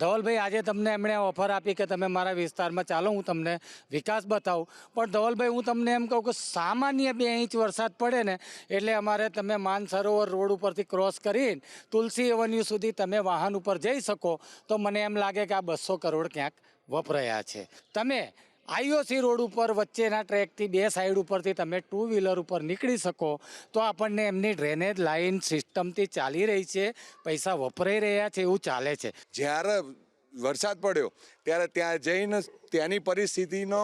ધવલભાઈ આજે તમને એમણે ઓફર આપી કે તમે મારા વિસ્તારમાં ચાલો હું તમને વિકાસ બતાવું, પણ ધવલભાઈ હું તમને એમ કહું કે સામાન્ય 2 ઇંચ વરસાદ પડે ને એટલે અમારે તમે માનસરોવર રોડ ઉપરથી ક્રોસ કરીને તુલસી એવન્યુ સુધી તમે વાહન ઉપર જઈ શકો તો મને એમ લાગે કે આ 200 કરોડ ક્યાંક વપરાયા છે. તમે આઈઓસી રોડ ઉપર વચ્ચેના ટ્રેકથી 2 સાઈડ ઉપરથી તમે 2 વ્હીલર ઉપર નીકળી શકો તો આપણને એમની ડ્રેનેજ લાઇન સિસ્ટમથી ચાલી રહી છે, પૈસા વપરાઈ રહ્યા છે એવું ચાલે છે. જ્યારે વરસાદ પડ્યો ત્યારે ત્યાં જઈને ત્યાંની પરિસ્થિતિનો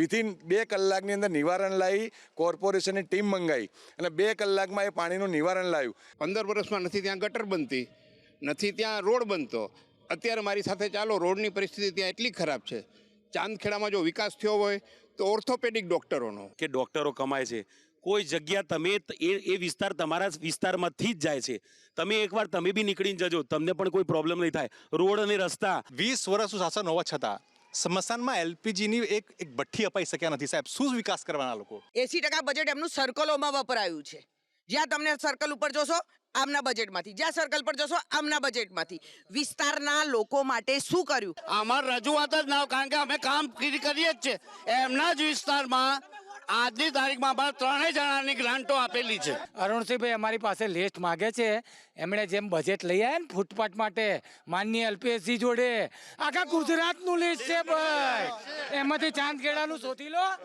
વિધિન 2 કલાકની અંદર નિવારણ લાવી કોર્પોરેશનની ટીમ મંગાવી અને 2 કલાકમાં એ પાણીનું નિવારણ લાવ્યું. 15 વર્ષમાં નથી ત્યાં ગટર બનતી, નથી ત્યાં રોડ બનતો. અત્યારે મારી સાથે ચાલો, રોડની પરિસ્થિતિ ત્યાં એટલી ખરાબ છે. ચાંદખેડામાં જો વિકાસ થયો હોય તો ઓર્થોપેડિક ડૉક્ટરોનો, કે ડૉક્ટરો કમાય છે, કોઈ જગ્યા તમે એ વિસ્તાર તમારા વિસ્તારમાંથી જ જાય છે. તમે એકવાર તમે બી નીકળીને જજો, તમને પણ કોઈ પ્રોબ્લેમ નહીં થાય. રોડ અને રસ્તા 20 વર્ષનું શાસન હોવા છતાં સ્મશાનમાં એલપીજીની એક ભઠ્ઠી અપાઈ શક્યા નથી. સાહેબ, શું વિકાસ કરવાના લોકો? 80% બજેટ એમનું સર્કલોમાં વપરાયું છે. જ્યાં તમને સર્કલ ઉપર જોશો આમના બજેટમાંથી, જ્યાં સર્કલ પર જશો આમના બજેટમાંથી. વિસ્તારના લોકો માટે શું કર્યું? અમારી રજૂઆત જ ના, કારણ કે અમે કામ કરીએ જ છે. એમના જ વિસ્તારમાં આજની તારીખમાં 3 જણાની ગ્રાન્ટો આપેલી છે. અરુણસિંહભાઈ અમારી પાસે લિસ્ટ માગે છે. એમણે જેમ બજેટ લઈ આવ્યા ને ફૂટપાથ માટે માનનીય એલપીએસસી જોડે, આખા ગુજરાતનું લિસ્ટ છે ભાઈ, એમાંથી ચાંદખેડાનું શોધી લો.